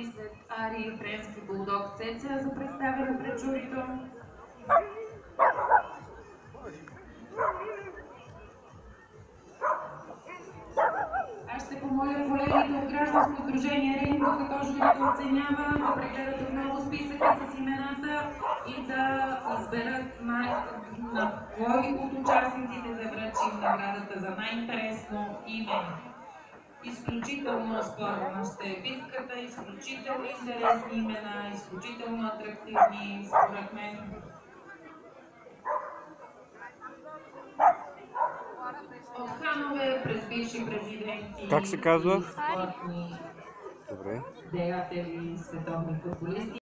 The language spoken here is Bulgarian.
след Ари и френски булдог Цеца за представяне пред журито. Аз ще помоля колегите от гражданско сдружение Рим, докато журито оценява, да прегледат отново списъка с имената и да изберат на кой от участниците да връчим наградата за най-интересно име. Изключително спорна ще е битката, изключително интересни имена, изключително атрактивни, според мен. От ханове през бивши президенти. Как се казва? Спортни Добре. деятели, световни футболисти.